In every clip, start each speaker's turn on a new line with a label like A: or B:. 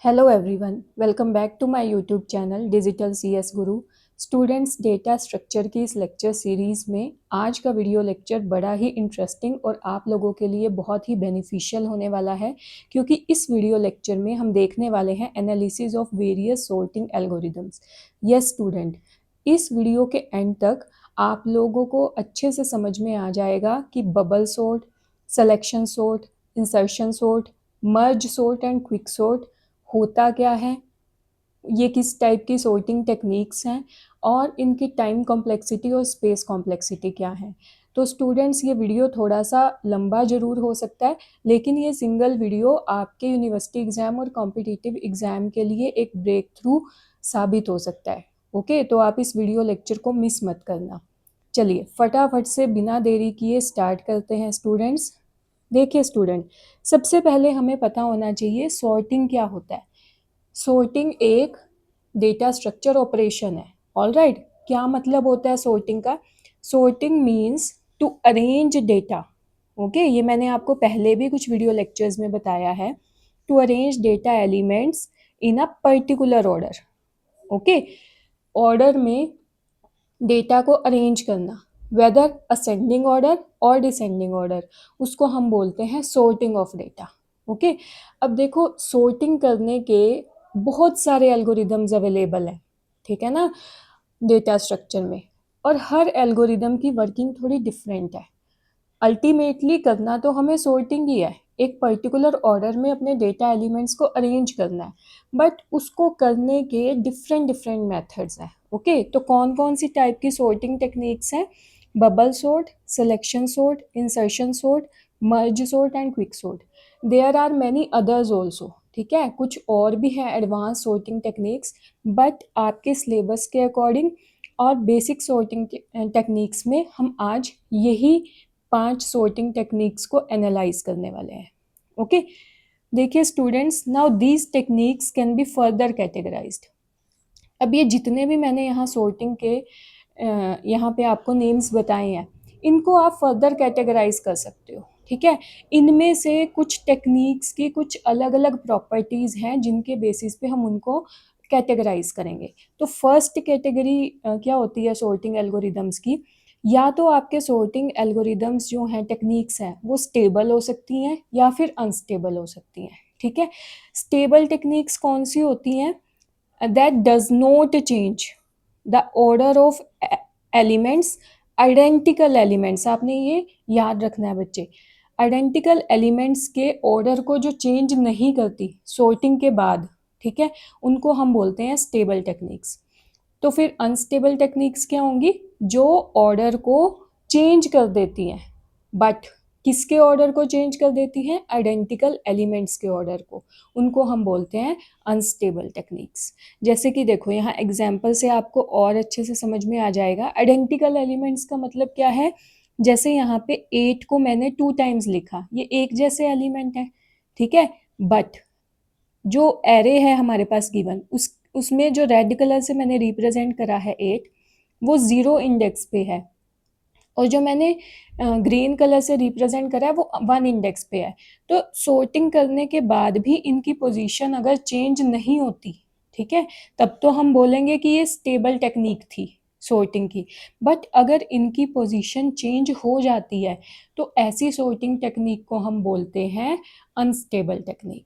A: Hello everyone, welcome back to my YouTube channel digital CS Guru. Students, data structure की इस lecture series में आज का video lecture बड़ा ही इंटरेस्टिंग और आप लोगों के लिए बहुत ही बेनिफिशियल होने वाला है, क्योंकि इस वीडियो लेक्चर में हम देखने वाले हैं analysis of various sorting algorithms. Yes student, इस वीडियो के एंड तक आप लोगों को अच्छे से समझ में आ जाएगा कि bubble sort, selection sort, insertion sort, merge sort and quick sort होता क्या है, ये किस टाइप की सॉर्टिंग टेक्निक्स हैं और इनकी टाइम कॉम्प्लेक्सिटी और स्पेस कॉम्प्लेक्सिटी क्या है। तो स्टूडेंट्स, ये वीडियो थोड़ा सा लंबा ज़रूर हो सकता है, लेकिन ये सिंगल वीडियो आपके यूनिवर्सिटी एग्ज़ाम और कॉम्पिटिटिव एग्ज़ाम के लिए एक ब्रेक थ्रू साबित हो सकता है। ओके, तो आप इस वीडियो लेक्चर को मिस मत करना। चलिए फटाफट से बिना देरी किए स्टार्ट करते हैं स्टूडेंट्स। देखिए स्टूडेंट, सबसे पहले हमें पता होना चाहिए सॉर्टिंग क्या होता है। सॉर्टिंग एक डेटा स्ट्रक्चर ऑपरेशन है। ऑलराइट, क्या मतलब होता है सॉर्टिंग का? Sorting means to arrange data. Okay, ये मैंने आपको पहले भी कुछ वीडियो लेक्चर्स में बताया है। To arrange data elements in a particular order. Okay, order में डेटा को अरेंज करना, वेदर असेंडिंग ऑर्डर और डिसेंडिंग ऑर्डर, उसको हम बोलते हैं सॉर्टिंग ऑफ डेटा। ओके, अब देखो सॉर्टिंग करने के बहुत सारे एल्गोरिदम्स अवेलेबल हैं, ठीक है ना, डेटा स्ट्रक्चर में, और हर एल्गोरिदम की वर्किंग थोड़ी डिफरेंट है। अल्टीमेटली करना तो हमें सॉर्टिंग ही है, एक पर्टिकुलर ऑर्डर में अपने डेटा एलिमेंट्स को अरेंज करना है, बट उसको करने के डिफरेंट डिफरेंट मेथड्स हैं। ओके, तो कौन कौन सी टाइप की सॉर्टिंग टेक्निक्स हैं? Bubble sort, selection sort, insertion sort, merge sort and quick sort. There are many others also, ठीक है, कुछ और भी हैं एडवांस सॉर्टिंग टेक्निक्स, बट आपके सिलेबस के अकॉर्डिंग और बेसिक सॉर्टिंग टेक्निक्स में हम आज यही 5 सॉर्टिंग टेक्निक्स को एनालाइज करने वाले हैं। ओके, देखिए students, now these techniques can be further categorised. अब ये जितने भी मैंने यहाँ सॉर्टिंग के यहाँ पे आपको नेम्स बताए हैं, इनको आप फर्दर कैटेगराइज कर सकते हो, ठीक है। इनमें से कुछ टेक्निक्स की कुछ अलग अलग प्रॉपर्टीज़ हैं जिनके बेसिस पे हम उनको कैटेगराइज करेंगे। तो फर्स्ट कैटेगरी क्या होती है सॉर्टिंग एल्गोरिदम्स की? या तो आपके सॉर्टिंग एल्गोरिदम्स जो हैं, टेक्निक्स हैं, वो स्टेबल हो सकती हैं या फिर अनस्टेबल हो सकती हैं, ठीक है। स्टेबल टेक्निक्स कौन सी होती हैं? that does not change the order of elements, identical elements, आपने ये याद रखना है बच्चे। आइडेंटिकल एलिमेंट्स के ऑर्डर को जो चेंज नहीं करती सॉर्टिंग के बाद, ठीक है, उनको हम बोलते हैं स्टेबल टेक्निक्स। तो फिर अनस्टेबल टेक्निक्स क्या होंगी? जो ऑर्डर को चेंज कर देती हैं, बट किसके ऑर्डर को चेंज कर देती हैं? आइडेंटिकल एलिमेंट्स के ऑर्डर को, उनको हम बोलते हैं अनस्टेबल टेक्निक्स। जैसे कि देखो यहाँ एग्जाम्पल से आपको और अच्छे से समझ में आ जाएगा। आइडेंटिकल एलिमेंट्स का मतलब क्या है? जैसे यहाँ पे 8 को मैंने 2 टाइम्स लिखा, ये एक जैसे एलिमेंट है, ठीक है, बट जो एरे है हमारे पास गिवन, उसमें जो रेड कलर से मैंने रिप्रेजेंट करा है 8, वो 0 इंडेक्स पे है, और जो मैंने ग्रीन कलर से रिप्रेजेंट करा है वो 1 इंडेक्स पे है। तो सॉर्टिंग करने के बाद भी इनकी पोजीशन अगर चेंज नहीं होती, ठीक है, तब तो हम बोलेंगे कि ये स्टेबल टेक्निक थी सॉर्टिंग की। बट अगर इनकी पोजीशन चेंज हो जाती है तो ऐसी सॉर्टिंग टेक्निक को हम बोलते हैं अनस्टेबल टेक्निक,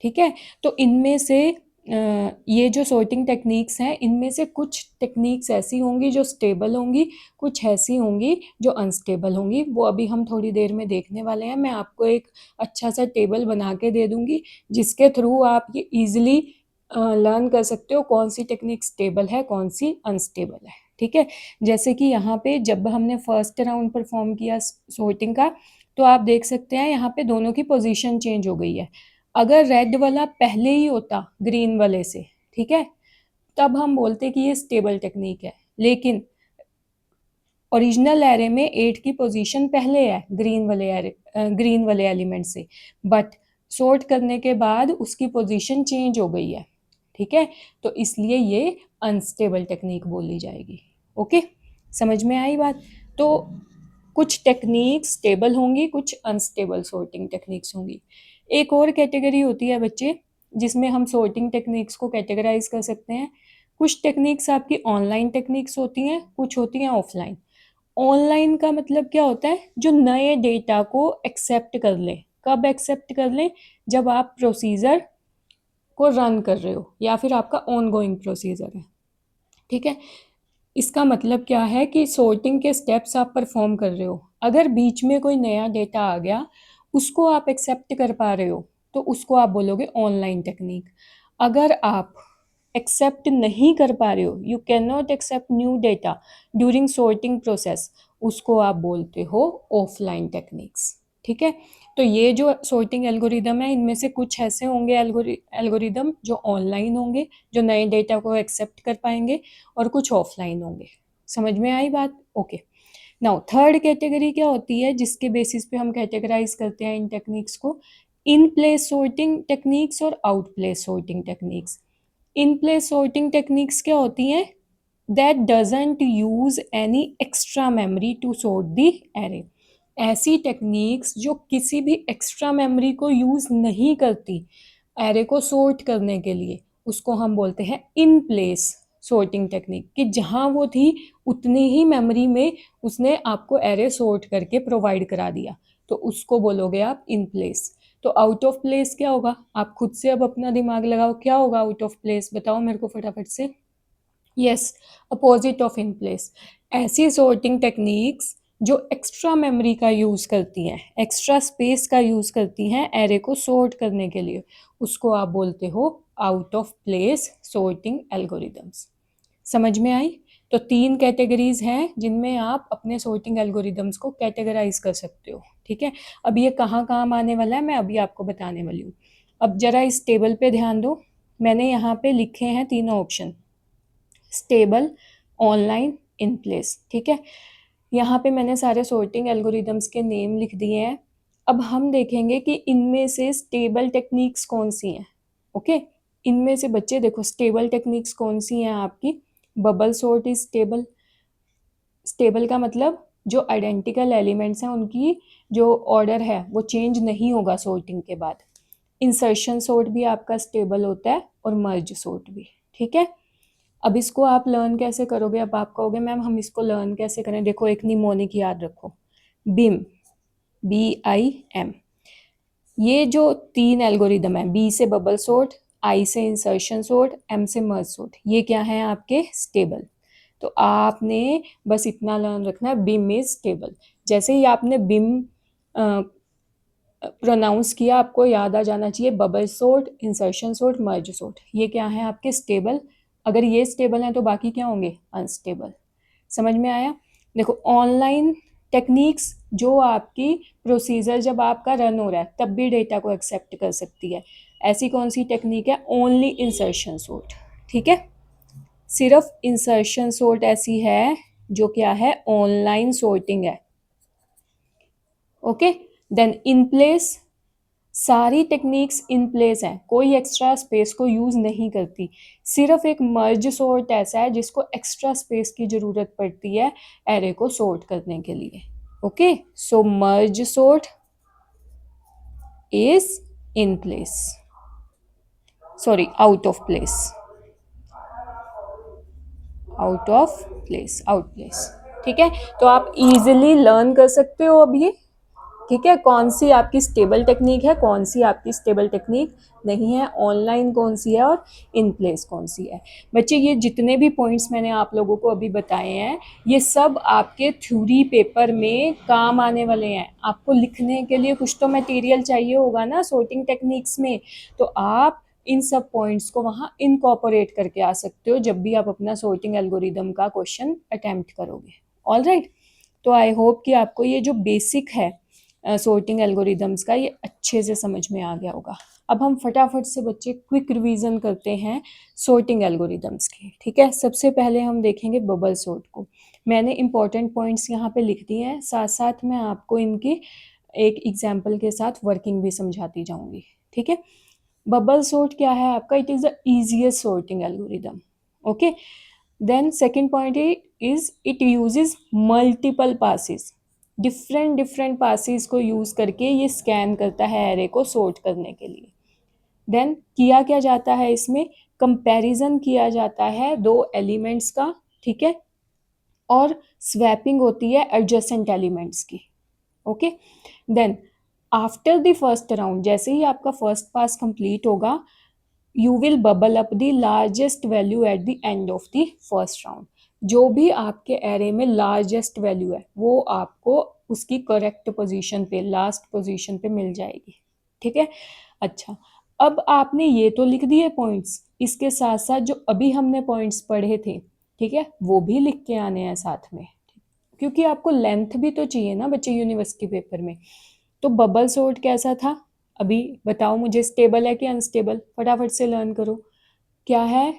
A: ठीक है। तो इनमें से ये जो सॉर्टिंग टेक्निक्स हैं, इनमें से कुछ टेक्निक्स ऐसी होंगी जो स्टेबल होंगी, कुछ ऐसी होंगी जो अनस्टेबल होंगी। वो अभी हम थोड़ी देर में देखने वाले हैं। मैं आपको एक अच्छा सा टेबल बना के दे दूंगी जिसके थ्रू आप ये इजीली लर्न कर सकते हो कौन सी टेक्निक स्टेबल है, कौन सी अनस्टेबल है, ठीक है। जैसे कि यहाँ पे जब हमने फर्स्ट राउंड परफॉर्म किया सॉर्टिंग का, तो आप देख सकते हैं यहाँ पे दोनों की पोजीशन चेंज हो गई है। अगर रेड वाला पहले ही होता ग्रीन वाले से, ठीक है, तब हम बोलते कि ये स्टेबल टेक्निक है। लेकिन ओरिजिनल एरे में 8 की पोजीशन पहले है ग्रीन वाले एलिमेंट से, बट सॉर्ट करने के बाद उसकी पोजीशन चेंज हो गई है, ठीक है, तो इसलिए ये अनस्टेबल टेक्निक बोली जाएगी। ओके, समझ में आई बात? तो कुछ टेक्निक्स स्टेबल होंगी, कुछ अनस्टेबल सॉर्टिंग टेक्निक्स होंगी। एक और कैटेगरी होती है बच्चे जिसमें हम सॉर्टिंग टेक्निक्स को कैटेगराइज कर सकते हैं। कुछ टेक्निक्स आपकी ऑनलाइन टेक्निक्स होती हैं, कुछ होती हैं ऑफलाइन। ऑनलाइन का मतलब क्या होता है, जो नए डेटा को एक्सेप्ट कर ले। कब एक्सेप्ट कर ले? जब आप प्रोसीजर को रन कर रहे हो या फिर आपका ऑन गोइंग प्रोसीजर है। ठीक है, इसका मतलब क्या है कि सॉर्टिंग के स्टेप्स आप परफॉर्म कर रहे हो, अगर बीच में कोई नया डेटा आ गया उसको आप एक्सेप्ट कर पा रहे हो तो उसको आप बोलोगे ऑनलाइन टेक्निक। अगर आप एक्सेप्ट नहीं कर पा रहे हो, you can not accept new data during sorting process, उसको आप बोलते हो ऑफलाइन टेक्निक्स। ठीक है, तो ये जो सॉर्टिंग एल्गोरिदम है इनमें से कुछ ऐसे होंगे एल्गोरिदम जो ऑनलाइन होंगे, जो नए डेटा को एक्सेप्ट कर पाएंगे, और कुछ ऑफलाइन होंगे। समझ में आई बात? ओके। नाउ थर्ड कैटेगरी क्या होती है जिसके बेसिस पे हम कैटेगराइज करते हैं इन टेक्निक्स को? इन प्लेस सॉर्टिंग टेक्निक्स और out place sorting techniques. In place sorting techniques क्या होती हैं? That doesn't use any extra memory to sort the array. ऐसी टेक्निक्स जो किसी भी एक्स्ट्रा मेमोरी को यूज नहीं करती एरे को सॉर्ट करने के लिए, उसको हम बोलते हैं इन प्लेस सॉर्टिंग टेक्निक, कि जहां वो थी उतनी ही मेमोरी में उसने आपको एरे सॉर्ट करके प्रोवाइड करा दिया, तो उसको बोलोगे आप इन प्लेस। तो आउट ऑफ प्लेस क्या होगा? आप खुद से अब अपना दिमाग लगाओ, क्या होगा आउट ऑफ प्लेस? बताओ मेरे को फटाफट से। Yes, opposite of in place. ऐसी सॉर्टिंग टेक्निक्स जो एक्स्ट्रा मेमोरी का यूज़ करती हैं, एक्स्ट्रा स्पेस का यूज़ करती हैं एरे को सॉर्ट करने के लिए, उसको आप बोलते हो out of place sorting algorithms. समझ में आई? तो 3 कैटेगरीज हैं जिनमें आप अपने सॉर्टिंग एल्गोरिदम्स को कैटेगराइज कर सकते हो। ठीक है, अब ये कहाँ काम आने वाला है मैं अभी आपको बताने वाली हूँ। अब जरा इस टेबल पे ध्यान दो, मैंने यहाँ पे लिखे हैं तीनों option, stable, online, in place. ठीक है, यहाँ पे मैंने सारे सॉर्टिंग एल्गोरिदम्स के नेम लिख दिए हैं। अब हम देखेंगे कि इनमें से स्टेबल टेक्निक्स कौन सी हैं। ओके, इनमें से बच्चे देखो स्टेबल टेक्निक्स कौन सी हैं आपकी? Bubble sort is stable. Stable का मतलब जो आइडेंटिकल एलिमेंट्स हैं उनकी जो ऑर्डर है वो चेंज नहीं होगा सॉर्टिंग के बाद। इंसर्शन सॉर्ट भी आपका स्टेबल होता है और मर्ज सॉर्ट भी। ठीक है, अब इसको आप लर्न कैसे करोगे? अब आप कहोगे मैम हम इसको लर्न कैसे करें? देखो एक निमोनिक याद रखो, बिम, BIM। ये जो 3 एल्गोरिदम है, बी से बबल सॉर्ट, आई से इंसर्शन सॉर्ट, एम से मर्ज सॉर्ट, ये क्या है आपके? स्टेबल। तो आपने बस इतना लर्न रखना है, बिम इज स्टेबल। जैसे ही आपने बिम प्रोनाउंस किया आपको याद आ जाना चाहिए bubble sort, insertion sort, merge sort, ये क्या है आपके? स्टेबल। अगर ये स्टेबल हैं तो बाकी क्या होंगे? अनस्टेबल। समझ में आया? देखो ऑनलाइन टेक्निक्स जो आपकी प्रोसीजर जब आपका रन हो रहा है तब भी डेटा को एक्सेप्ट कर सकती है, ऐसी कौन सी टेक्निक है? Only insertion sort. ठीक है, सिर्फ इंसर्शन सॉर्ट ऐसी है जो क्या है? ऑनलाइन सॉर्टिंग है। ओके, देन इन प्लेस, सारी टेक्निक्स इन प्लेस हैं, कोई एक्स्ट्रा स्पेस को यूज़ नहीं करती। सिर्फ एक मर्ज सॉर्ट ऐसा है जिसको एक्स्ट्रा स्पेस की ज़रूरत पड़ती है एरे को सॉर्ट करने के लिए। Okay, so merge sort is in place, sorry out of place, out of place, out place. ठीक है, तो आप इजीली लर्न कर सकते हो अब ये। ठीक है, कौन सी आपकी स्टेबल टेक्निक है, कौन सी आपकी स्टेबल टेक्निक नहीं है, ऑनलाइन कौन सी है और इन प्लेस कौन सी है। बच्चे ये जितने भी पॉइंट्स मैंने आप लोगों को अभी बताए हैं ये सब आपके थ्योरी पेपर में काम आने वाले हैं। आपको लिखने के लिए कुछ तो मटेरियल चाहिए होगा ना सॉर्टिंग टेक्निक्स में, तो आप इन सब पॉइंट्स को वहाँ इनकॉर्पोरेट करके आ सकते हो जब भी आप अपना सॉर्टिंग एल्गोरिदम का क्वेश्चन अटेम्प्ट करोगे। ऑल राइट, तो आई होप कि आपको ये जो बेसिक है सॉर्टिंग एल्गोरिदम्स का ये अच्छे से समझ में आ गया होगा। अब हम फटाफट से बच्चे क्विक रिवीजन करते हैं सॉर्टिंग एल्गोरिदम्स की। ठीक है, सबसे पहले हम देखेंगे बबल सॉर्ट को। मैंने इंपॉर्टेंट पॉइंट्स यहाँ पे लिख दिए हैं, साथ साथ मैं आपको इनकी एक एग्जाम्पल के साथ वर्किंग भी समझाती जाऊँगी। ठीक है, बबल सॉर्ट क्या है आपका? It is the easiest sorting algorithm. Okay, then second point is it uses multiple passes, different passes को यूज़ करके ये स्कैन करता है एरे को सॉर्ट करने के लिए। देन किया क्या जाता है, इसमें कंपैरिजन किया जाता है दो एलिमेंट्स का, ठीक है, और स्वैपिंग होती है एडजेसेंट एलिमेंट्स की। Okay, then after the first round, जैसे ही आपका फर्स्ट पास कंप्लीट होगा, you will bubble up the largest value at the end of the first round. जो भी आपके एरे में लार्जेस्ट वैल्यू है वो आपको उसकी करेक्ट पोजीशन पे, लास्ट पोजीशन पे मिल जाएगी, ठीक है। अच्छा, अब आपने ये तो लिख दिए पॉइंट्स, इसके साथ साथ जो अभी हमने पॉइंट्स पढ़े थे, ठीक है, वो भी लिख के आने हैं साथ में, क्योंकि आपको लेंथ भी तो चाहिए ना बच्चे यूनिवर्सिटी पेपर में। तो बबल सॉर्ट कैसा था, अभी बताओ मुझे, स्टेबल है कि अनस्टेबल, फटाफट से लर्न करो। क्या है,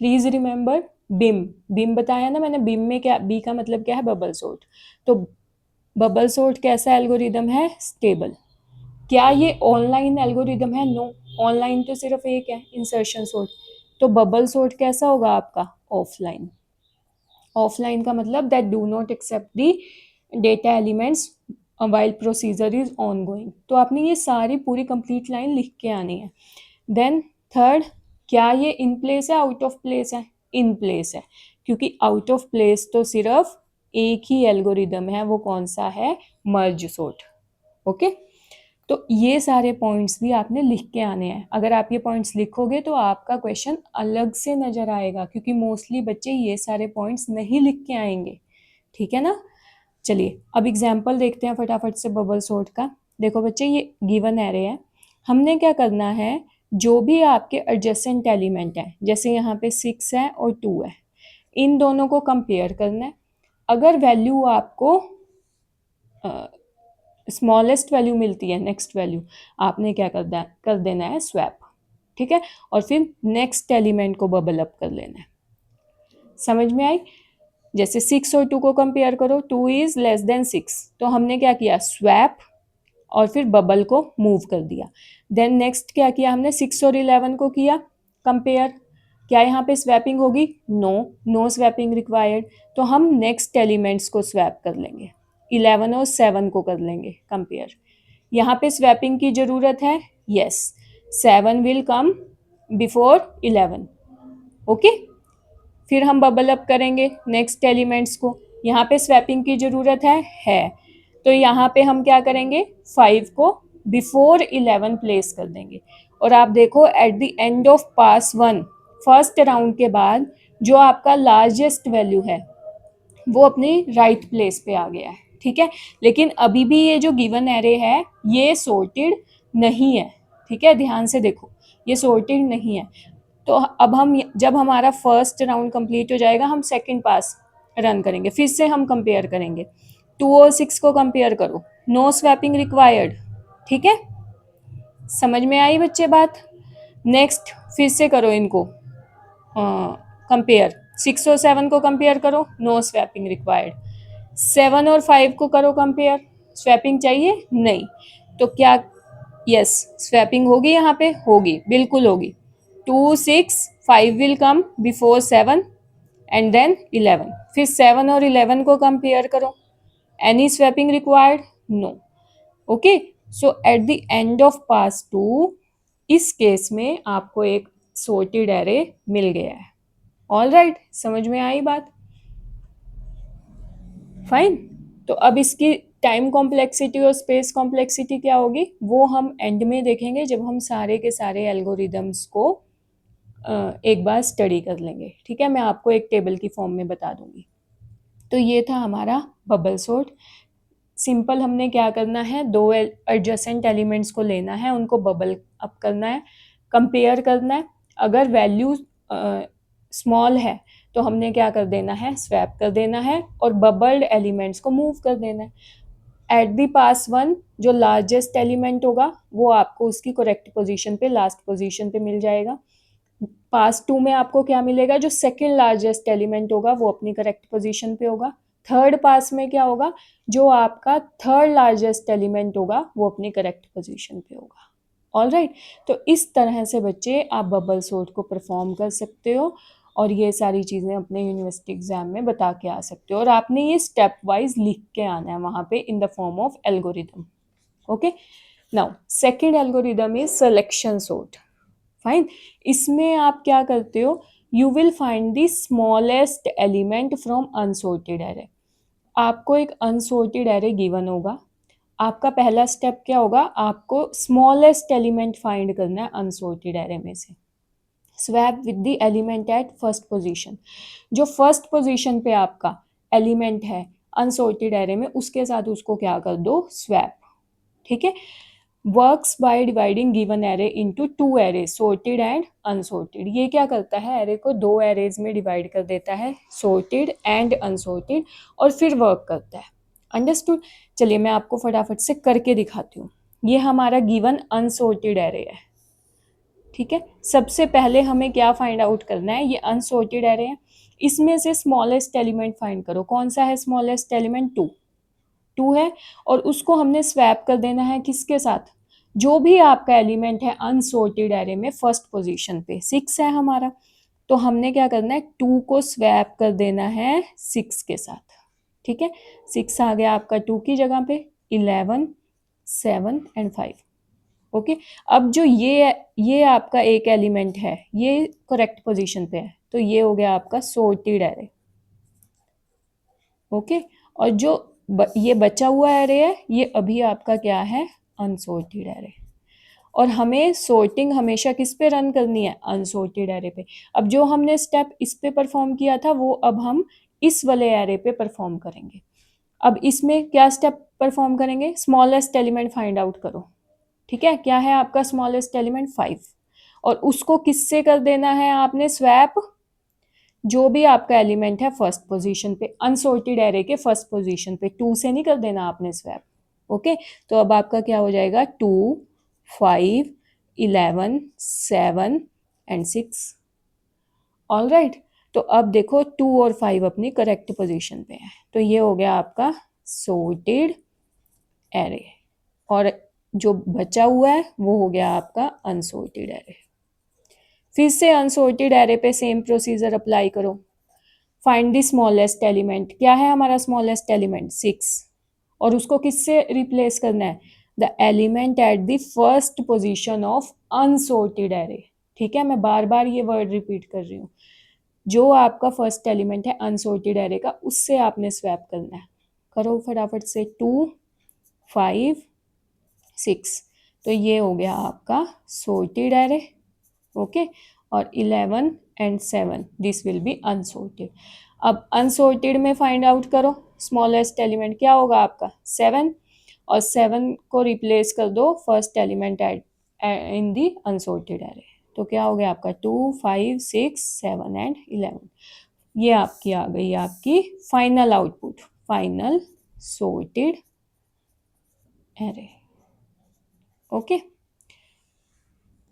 A: प्लीज रिमेंबर, बिम, बिम बताया ना मैंने, बिम में क्या, बी का मतलब क्या है, बबल सॉर्ट। तो बबल सॉर्ट कैसा एल्गोरिदम है, स्टेबल। क्या ये ऑनलाइन एल्गोरिदम है, नो, ऑनलाइन तो सिर्फ एक है, इंसर्शन सॉर्ट। तो बबल सॉर्ट कैसा होगा आपका, ऑफलाइन। ऑफलाइन का मतलब that do not accept the data elements while procedure is ongoing. तो आपने ये सारी पूरी कंप्लीट लाइन लिख के आनी है। देन थर्ड, क्या ये इन प्लेस है, आउट ऑफ प्लेस है, इन प्लेस है, क्योंकि आउट ऑफ प्लेस तो सिर्फ एक ही एल्गोरिदम है, वो कौन सा है, मर्ज सॉर्ट। ओके, तो ये सारे पॉइंट्स भी आपने लिख के आने हैं। अगर आप ये पॉइंट्स लिखोगे तो आपका क्वेश्चन अलग से नजर आएगा, क्योंकि मोस्टली बच्चे ये सारे पॉइंट्स नहीं लिख के आएंगे, ठीक है ना। चलिए अब एग्जाम्पल देखते हैं फटाफट से बबल सॉर्ट का। देखो बच्चे, ये गिवन एरे है, हमने क्या करना है, जो भी आपके एडजेसेंट एलिमेंट है, जैसे यहाँ पे 6 है और 2 है, इन दोनों को कंपेयर करना है। अगर वैल्यू आपको स्मॉलेस्ट वैल्यू मिलती है, नेक्स्ट वैल्यू, आपने क्या कर देना है, स्वैप, ठीक है, और फिर नेक्स्ट एलिमेंट को बबल अप कर लेना है। समझ में आई, जैसे 6 और 2 को कंपेयर करो, 2 इज लेस देन 6, तो हमने क्या किया, स्वैप और फिर बबल को मूव कर दिया। देन नेक्स्ट क्या किया हमने, 6 और 11 को किया कंपेयर, क्या यहाँ पे स्वैपिंग होगी, नो, नो स्वैपिंग रिक्वायर्ड। तो हम नेक्स्ट एलिमेंट्स को स्वैप कर लेंगे, 11 और 7 को कर लेंगे कंपेयर। यहाँ पे स्वैपिंग की जरूरत है, yes, 7 will come before 11। Okay, फिर हम बबल अप करेंगे नेक्स्ट एलिमेंट्स को, यहाँ पे स्वैपिंग की ज़रूरत है, तो यहाँ पे हम क्या करेंगे, 5 को बिफोर 11 प्लेस कर देंगे। और आप देखो eight the end of pass 1, first round के बाद जो आपका लार्जेस्ट वैल्यू है वो अपनी राइट प्लेस पे आ गया है, ठीक है। लेकिन अभी भी ये जो गिवन एरे है ये सॉर्टेड नहीं है, ठीक है, ध्यान से देखो, ये सॉर्टेड नहीं है। तो अब हम, जब हमारा फर्स्ट राउंड कंप्लीट हो जाएगा, हम सेकंड पास रन करेंगे, फिर से हम कंपेयर करेंगे, 2 और 6 को कंपेयर करो, नो स्वैपिंग रिक्वायर्ड, ठीक है, समझ में आई बच्चे बात। नेक्स्ट फिर से करो इनको कंपेयर, 6 और 7 को कंपेयर करो, नो स्वैपिंग रिक्वायर्ड। 7 और 5 को करो कंपेयर, स्वैपिंग चाहिए नहीं, तो क्या, यस, स्वैपिंग होगी, यहाँ पे होगी, बिल्कुल होगी। 2 6 5 will come before 7 and then 11, फिर 7 और 11 को कंपेयर करो, any swapping required, no. Okay, so at the end of pass 2, इस केस में आपको एक सॉर्टेड एरे मिल गया है। ऑल राइट, समझ में आई बात, फाइन। तो अब इसकी टाइम कॉम्प्लेक्सिटी और स्पेस कॉम्प्लेक्सिटी क्या होगी, वो हम एंड में देखेंगे, जब हम सारे के सारे एल्गोरिदम्स को एक बार स्टडी कर लेंगे, ठीक है, मैं आपको एक टेबल की फॉर्म में बता दूंगी। तो ये था हमारा बबल सॉर्ट। सिंपल हमने क्या करना है, दो एडजेसेंट एलिमेंट्स को लेना है, उनको बबल अप करना है, कंपेयर करना है। अगर वैल्यू स्मॉल है तो हमने क्या कर देना है, स्वैप कर देना है और बबल्ड एलिमेंट्स को मूव कर देना है। एट दी पास 1 जो लार्जेस्ट एलिमेंट होगा वो आपको उसकी करेक्ट पोजीशन पे, लास्ट पोजीशन पे मिल जाएगा। पास 2 में आपको क्या मिलेगा, जो सेकंड लार्जेस्ट एलिमेंट होगा वो अपनी करेक्ट पोजीशन पे होगा। थर्ड पास में क्या होगा, जो आपका थर्ड लार्जेस्ट एलिमेंट होगा वो अपनी करेक्ट पोजीशन पे होगा। ऑल राइट, तो इस तरह से बच्चे आप बबल सॉर्ट को परफॉर्म कर सकते हो और ये सारी चीज़ें अपने यूनिवर्सिटी एग्जाम में बता के आ सकते हो, और आपने ये स्टेप वाइज लिख के आना है वहाँ पे in the form of algorithm. Okay, now second algorithm is selection sort. Fine. इसमें आप क्या करते हो, you will find the smallest element from unsorted array. आपको एक अनसॉर्टेड एरे गिवन होगा, आपका पहला स्टेप क्या होगा, आपको स्मॉलेस्ट एलिमेंट फाइंड करना है अनसॉर्टेड एरे में से. Swap with the element at first position. जो फर्स्ट पोजीशन पे आपका एलिमेंट है अनसॉर्टेड एरे में, उसके साथ उसको क्या कर दो, स्वैप. ठीक है. Works by dividing given array into two array, sorted and unsorted. ये क्या करता है, एरे को दो एरेज में डिवाइड कर देता है, सॉर्टेड एंड अनसॉर्टेड, और फिर वर्क करता है. अंडरस्टूड. चलिए मैं आपको फटाफट से करके दिखाती हूँ. ये हमारा गिवन अनसॉर्टेड एरे है. ठीक है. सबसे पहले हमें क्या फाइंड आउट करना है, ये अनसॉर्टेड एरे है, इसमें से स्मॉलेस्ट एलिमेंट फाइंड करो. कौन सा है स्मॉलेस्ट एलिमेंट, टू है, और उसको हमने स्वैप कर देना है किसके साथ, जो भी आपका एलिमेंट है अनसॉर्टेड एरे में फर्स्ट पोजीशन पे 6 है हमारा, तो हमने क्या करना है, 2 को स्वैप कर देना है 6 के साथ. ठीक है. 6 आ गया आपका 2 की जगह पे, 11, 7 एंड 5. ओके. अब जो ये आपका एक एलिमेंट है, ये करेक्ट पोजीशन पे है, तो ये हो गया आपका सॉर्टेड एरे. ओके. और जो ये बचा हुआ एरे है, ये अभी आपका क्या है, अनसॉर्टेड एरे. और हमें सॉर्टिंग हमेशा किस पे रन करनी है, अनसॉर्टेड एरे पे. अब जो हमने स्टेप इस पे परफॉर्म किया था, वो अब हम इस वाले एरे पे परफॉर्म करेंगे. अब इसमें क्या स्टेप परफॉर्म करेंगे, स्मॉलेस्ट एलिमेंट फाइंड आउट करो. ठीक है. क्या है आपका स्मॉलेस्ट एलिमेंट, 5, और उसको किससे कर देना है आपने स्वैप, जो भी आपका एलिमेंट है फर्स्ट पोजीशन पे, अनसॉर्टेड एरे के फर्स्ट पोजीशन पे, 2 से नहीं कर देना आपने स्वैप. ओके. तो अब आपका क्या हो जाएगा, 2, 5, 11, 7 एंड 6. All right. तो अब देखो 2 और 5 अपनी करेक्ट पोजीशन पे है, तो ये हो गया आपका सॉर्टेड एरे, और जो बचा हुआ है वो हो गया आपका अनसॉर्टेड एरे. फिर से अनसॉर्टेड एरे पे सेम प्रोसीजर अप्लाई करो. Find the smallest element. क्या है हमारा स्मॉलेस्ट एलिमेंट, 6, और उसको किससे रिप्लेस करना है, the element at the first position of unsorted array. ठीक है. मैं बार बार ये वर्ड रिपीट कर रही हूँ. जो आपका फर्स्ट एलिमेंट है अनसॉर्टेड एरे का, उससे आपने स्वैप करना है. करो फटाफट से, 2, 5, 6. तो ये हो गया आपका सॉर्टेड एरे. ओके. और 11 and 7 this will be unsorted. अब अनसॉर्टेड में फाइंड आउट करो स्मॉलेस्ट एलिमेंट, क्या होगा आपका 7, और 7 को रिप्लेस कर दो फर्स्ट एलिमेंट एट इन दी अनसॉर्टेड एरे. तो क्या हो गया आपका 2, 5, 6, 7 एंड 11. ये आपकी आ गई आपकी final output, final sorted array. Okay.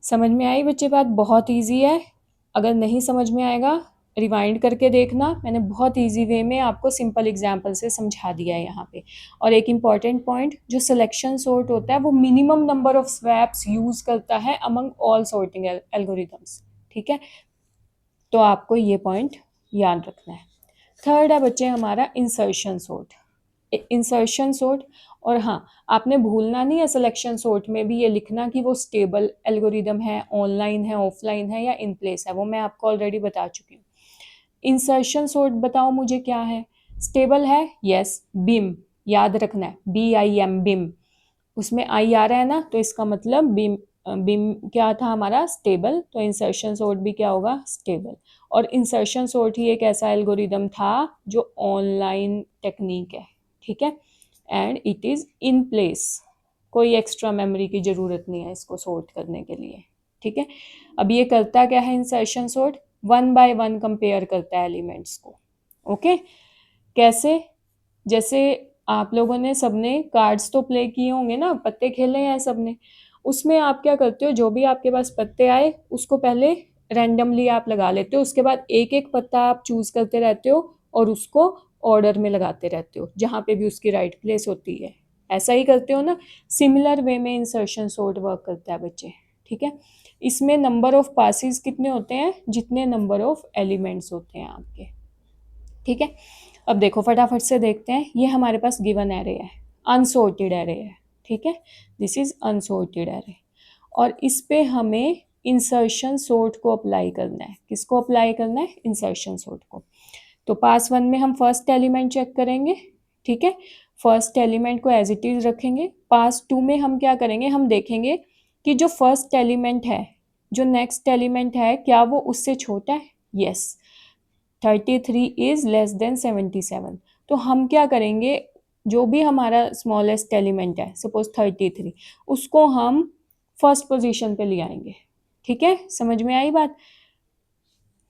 A: समझ में आई बच्चे बात, बहुत इजी है. अगर नहीं समझ में आएगा रिवाइंड करके देखना, मैंने बहुत इजी वे में आपको सिंपल एग्जांपल से समझा दिया है यहाँ पे. और एक इम्पॉर्टेंट पॉइंट, जो सिलेक्शन सॉर्ट होता है वो minimum number of swaps use करता है अमंग ऑल सॉर्टिंग एल्गोरिथम्स. ठीक है. तो आपको ये पॉइंट याद रखना है. थर्ड है बच्चे हमारा इंसर्शन सॉर्ट. इंसर्शन सॉर्ट, और हाँ आपने भूलना नहीं है सिलेक्शन सॉर्ट में भी ये लिखना कि वो स्टेबल एल्गोरिदम है, ऑनलाइन है, ऑफलाइन है, या इन प्लेस है, वो मैं आपको ऑलरेडी बता चुकी हूँ. इंसर्शन सॉर्ट बताओ मुझे क्या है, स्टेबल है, यस, बिम, याद रखना है, BIM, बिम. उसमें आई आ रहा है ना, तो इसका मतलब बिम, बिम क्या था हमारा, स्टेबल. तो इंसर्शन सॉर्ट भी क्या होगा, स्टेबल. और इंसर्शन सॉर्ट ही एक ऐसा एल्गोरिदम था जो ऑनलाइन टेक्निक है. ठीक है. And it is in place, कोई एक्स्ट्रा मेमोरी की ज़रूरत नहीं है इसको सॉर्ट करने के लिए. ठीक है. अब ये करता क्या है इंसर्शन सॉर्ट, 1 बाय 1 कंपेयर करता है एलिमेंट्स को. ओके. कैसे, जैसे आप लोगों ने सबने कार्ड्स तो प्ले किए होंगे ना, पत्ते खेले हैं सबने, उसमें आप क्या करते हो, जो भी आपके पास पत्ते आए उसको पहले रैंडमली आप लगा लेते हो, उसके बाद एक एक पत्ता आप चूज करते रहते हो और उसको ऑर्डर में लगाते रहते हो जहाँ पे भी उसकी राइट प्लेस होती है. ऐसा ही करते हो ना. सिमिलर वे में इंसर्शन सॉर्ट वर्क करता है बच्चे. ठीक है. इसमें नंबर ऑफ पासेस कितने होते हैं, जितने नंबर ऑफ एलिमेंट्स होते हैं आपके. ठीक है. अब देखो फटाफट से देखते हैं, ये हमारे पास गिवन एरे है, अनसॉर्टेड एरे है. ठीक है, दिस इज अनसॉर्टेड एरे। और इस पे हमें इंसर्शन सॉर्ट को अप्लाई करना है। किसको अप्लाई करना है? इंसर्शन सॉर्ट को। तो पास 1 में हम फर्स्ट एलिमेंट चेक करेंगे, ठीक है, फर्स्ट एलिमेंट को एज इट इज रखेंगे। पास 2 में हम क्या करेंगे? हम देखेंगे कि जो फर्स्ट एलिमेंट है, जो नेक्स्ट एलिमेंट है, क्या वो उससे छोटा है? Yes, 33 is less than 77। तो हम क्या करेंगे? जो भी हमारा स्मॉलेस्ट एलिमेंट है, सपोज 33, उसको हम फर्स्ट पोजीशन पे ले आएंगे। ठीक है, समझ में आई बात?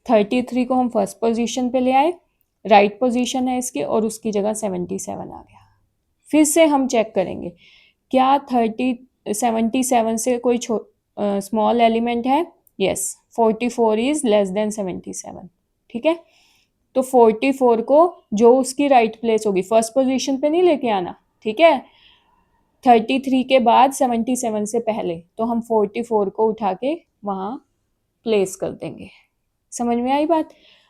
A: 33 को हम फर्स्ट पोजीशन पे ले आए, राइट पोजीशन है इसकी, और उसकी जगह 77 आ गया। फिर से हम चेक करेंगे, क्या 77 से कोई स्मॉल एलिमेंट है? Yes, 44 is less than 77। ठीक है, तो 44 को जो उसकी राइट प्लेस होगी, फर्स्ट पोजीशन पे नहीं लेके आना, ठीक है, 33 के बाद 77 से पहले, तो हम 44 को उठा के वहाँ प्लेस कर देंगे। समझ में आई बात?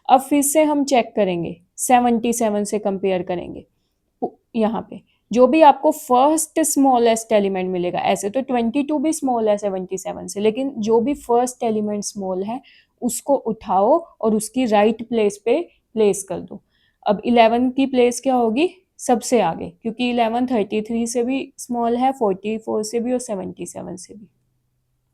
A: अब फिर से हम चेक करेंगे, 77 से कंपेयर करेंगे। यहाँ पे जो भी आपको फर्स्ट स्मॉलेस्ट एलिमेंट मिलेगा, ऐसे तो 22 भी स्मॉल है 77 से, लेकिन जो भी फर्स्ट एलिमेंट स्मॉल है उसको उठाओ और उसकी राइट प्लेस पे प्लेस कर दो। अब 11 की प्लेस क्या होगी? सबसे आगे, क्योंकि 11 33 से भी स्मॉल है, 44 से भी और 77 से भी।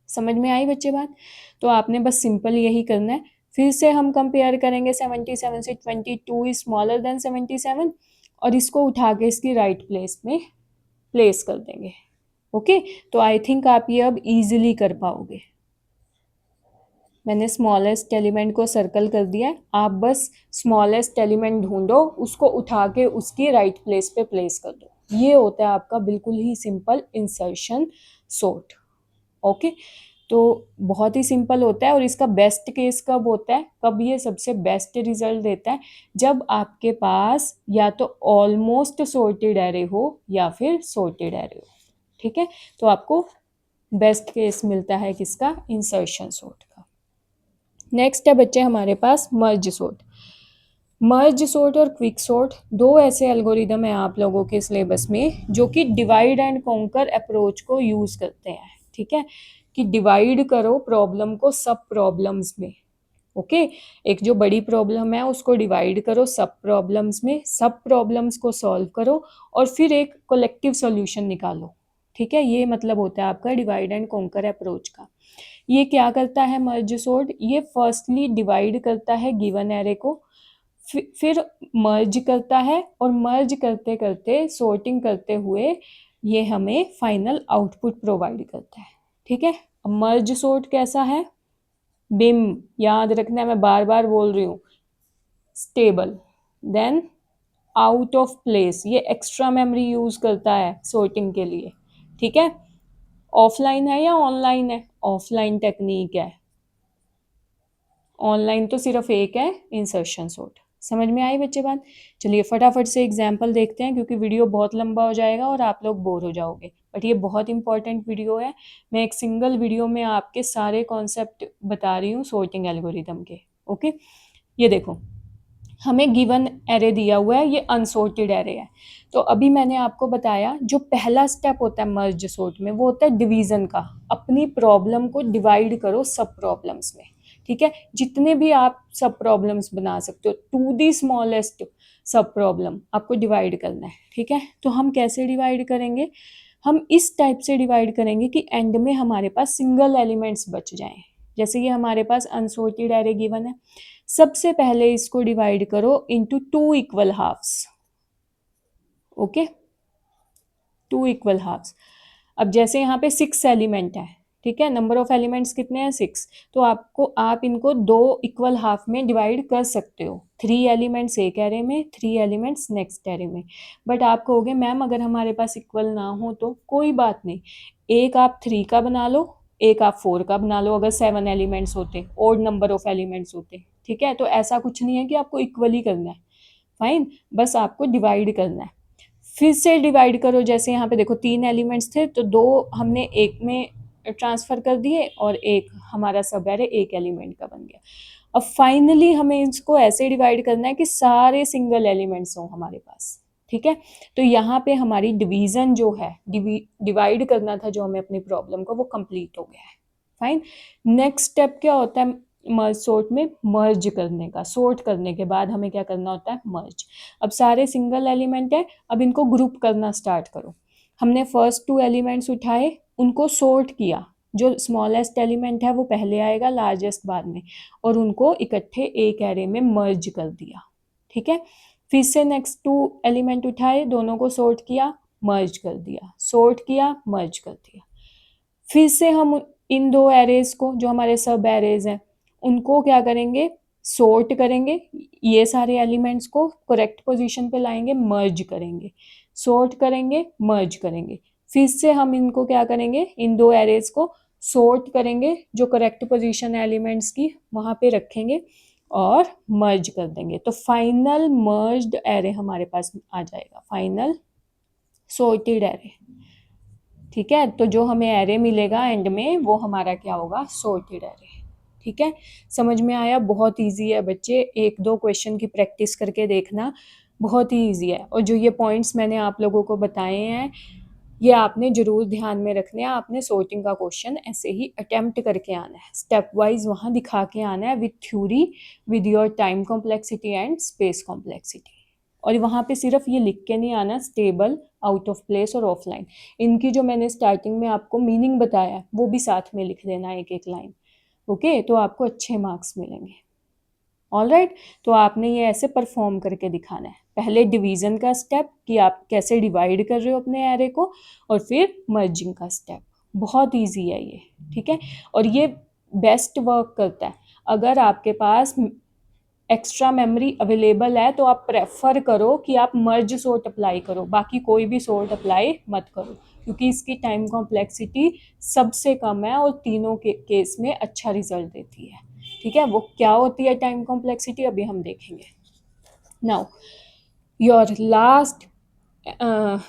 A: समझ में आई बच्चे बात? तो आपने बस सिंपल यही करना है। फिर से हम कंपेयर करेंगे 77 से, 22 इज स्मॉलर देन 77, और इसको उठा के इसकी राइट प्लेस में प्लेस कर देंगे। ओके, तो आई थिंक आप ये अब इजीली कर पाओगे। मैंने स्मॉलेस्ट एलिमेंट को सर्कल कर दिया है, आप बस स्मॉलेस्ट एलिमेंट ढूंढो, उसको उठा के उसकी राइट प्लेस पे प्लेस कर दो। ये होता है आपका बिल्कुल ही सिंपल इंसर्शन सॉर्ट। ओके, तो बहुत ही सिंपल होता है, और इसका बेस्ट केस कब होता है, कब ये सबसे बेस्ट रिजल्ट देता है? जब आपके पास या तो ऑलमोस्ट सॉर्टेड एरे हो या फिर सॉर्टेड एरे हो। ठीक है, तो आपको बेस्ट केस मिलता है किसका? इंसर्शन सॉर्ट का। नेक्स्ट है बच्चे हमारे पास मर्ज सॉर्ट। मर्ज सॉर्ट और क्विक सॉर्ट दो ऐसे एल्गोरिदम है आप लोगों के सिलेबस में जो कि डिवाइड एंड कॉन्कर अप्रोच को यूज करते हैं। ठीक है, कि डिवाइड करो प्रॉब्लम को सब प्रॉब्लम्स में। ओके, एक जो बड़ी प्रॉब्लम है उसको डिवाइड करो सब प्रॉब्लम्स में, सब प्रॉब्लम्स को सॉल्व करो और फिर एक कलेक्टिव सॉल्यूशन निकालो। ठीक है, ये मतलब होता है आपका डिवाइड एंड कॉन्कर अप्रोच का। ये क्या करता है मर्ज सॉर्ट? ये फर्स्टली डिवाइड करता है गिवन एरे को, फिर मर्ज करता है, और मर्ज करते करते सॉर्टिंग करते हुए ये हमें फाइनल आउटपुट प्रोवाइड करता है। ठीक है, अब मर्ज सॉर्ट कैसा है? बिम, याद रखना है, मैं बार बार बोल रही हूँ, stable, then out of place, ये एक्स्ट्रा मेमोरी यूज करता है सॉर्टिंग के लिए। ठीक है, ऑफलाइन है या ऑनलाइन है? ऑफलाइन टेक्निक है, ऑनलाइन तो सिर्फ एक है, इंसर्शन सॉर्ट। समझ में आई बच्चे बात? चलिए फटाफट से एग्जाम्पल देखते हैं, क्योंकि वीडियो बहुत लंबा हो जाएगा और आप लोग बोर हो जाओगे, बट ये बहुत इंपॉर्टेंट वीडियो है। मैं एक सिंगल वीडियो में आपके सारे कॉन्सेप्ट बता रही हूँ सॉर्टिंग एल्गोरिदम के। ओके, ये देखो, हमें गिवन एरे दिया हुआ है, ये अनसॉर्टेड एरे है। तो अभी मैंने आपको बताया जो पहला स्टेप होता है मर्ज सॉर्ट में, वो होता है डिवीजन का। अपनी प्रॉब्लम को डिवाइड करो सब प्रॉब्लम्स में। ठीक है, जितने भी आप सब प्रॉब्लम्स बना सकते हो, टू दी स्मॉलेस्ट सब प्रॉब्लम आपको डिवाइड करना है। ठीक है, तो हम कैसे डिवाइड करेंगे? हम इस टाइप से डिवाइड करेंगे कि एंड में हमारे पास सिंगल एलिमेंट्स बच जाएं। जैसे ये हमारे पास अनसॉर्टेड एरे गिवन है, सबसे पहले इसको डिवाइड करो into 2 equal halves. Okay, 2 equal halves. अब जैसे यहाँ पे 6 एलिमेंट है, ठीक है, नंबर ऑफ एलिमेंट्स कितने हैं? 6। तो आप इनको 2 इक्वल हाफ में डिवाइड कर सकते हो। 3 एलिमेंट्स एक एरे में, 3 एलिमेंट्स नेक्स्ट एरे में। बट आप कहोगे मैम अगर हमारे पास इक्वल ना हो तो कोई बात नहीं, एक आप 3 का बना लो, एक आप 4 का बना लो, अगर 7 एलिमेंट्स होते, ओड नंबर ऑफ एलिमेंट्स होते। ठीक है, तो ऐसा कुछ नहीं है कि आपको इक्वली करना है, फाइन, बस आपको डिवाइड करना है। फिर से डिवाइड करो, जैसे यहाँ पे देखो 3 एलिमेंट्स थे, तो 2 हमने एक में ट्रांसफर कर दिए और एक हमारा सब एरे एक एलिमेंट का बन गया। अब फाइनली हमें इसको ऐसे डिवाइड करना है कि सारे सिंगल एलिमेंट्स हों हमारे पास। ठीक है। तो यहाँ पे हमारी डिवीजन जो है, डिवाइड करना था जो हमें अपनी प्रॉब्लम को, वो कंप्लीट हो गया है। फाइन। नेक्स्ट स्टेप क्या होता है मर्ज सॉर्ट में? मर्ज करने का। सॉर्ट करने के बाद हमें क्या करना होता है? मर्ज। अब सारे सिंगल एलिमेंट है, अब इनको ग्रुप करना स्टार्ट करो। हमने फर्स्ट 2 एलिमेंट्स उठाए, उनको सॉर्ट किया। जो स्मॉलेस्ट एलिमेंट है वो पहले आएगा, लार्जेस्ट बाद में, और उनको इकट्ठे एक एरे में मर्ज कर दिया। ठीक है। फिर से नेक्स्ट 2 एलिमेंट उठाए, दोनों को सॉर्ट किया, मर्ज कर दिया, सॉर्ट किया, मर्ज कर दिया। फिर से हम इन 2 एरेज को, जो हमारे सब एरेज हैं, उनको क्या करेंगे? सॉर्ट करेंगे। ये सारे एलिमेंट्स को करेक्ट पोजीशन पे लाएंगे, मर्ज करेंगे, सॉर्ट करेंगे, मर्ज करेंगे। फिर से हम इनको क्या करेंगे? इन 2 एरेज को सॉर्ट करेंगे, जो करेक्ट पोजीशन एलिमेंट्स की वहाँ पे रखेंगे और मर्ज कर देंगे। तो फाइनल मर्ज्ड एरे हमारे पास आ जाएगा, फाइनल सॉर्टेड एरे। ठीक है। तो जो हमें एरे मिलेगा एंड में, वो हमारा क्या होगा? Sorted array. ठीक है। समझ में आया? बहुत इजी है बच्चे, 1-2 क्वेश्चन की प्रैक्टिस करके देखना, बहुत ही इजी है। और जो ये पॉइंट्स मैंने आप लोगों को बताए हैं, ये आपने जरूर ध्यान में रखने हैं। आपने सॉर्टिंग का क्वेश्चन ऐसे ही अटेम्प्ट करके आना है, स्टेप वाइज वहाँ दिखा के आना है, with theory, with your time complexity and space complexity. और वहाँ पे सिर्फ ये लिख के नहीं आना, स्टेबल, आउट ऑफ प्लेस और ऑफलाइन। इनकी जो मैंने स्टार्टिंग में आपको मीनिंग बताया है, वो भी साथ में लिख देना, एक एक लाइन। ओके, तो आपको अच्छे मार्क्स मिलेंगे। All right. तो आपने ये ऐसे परफॉर्म करके दिखाना है। पहले डिवीजन का स्टेप कि आप कैसे डिवाइड कर रहे हो अपने एरे को, और फिर मर्जिंग का स्टेप। बहुत इजी है ये। ठीक है। और ये बेस्ट वर्क करता है। अगर आपके पास एक्स्ट्रा मेमोरी अवेलेबल है तो आप प्रेफर करो कि आप मर्ज सॉर्ट अप्लाई करो, बाकी कोई भी सॉर्ट अप्लाई मत करो, क्योंकि इसकी टाइम कॉम्प्लेक्सिटी सबसे कम है और तीनों के केस में अच्छा रिजल्ट देती है। ठीक है। वो क्या होती है टाइम कॉम्प्लेक्सिटी, अभी हम देखेंगे। Now your last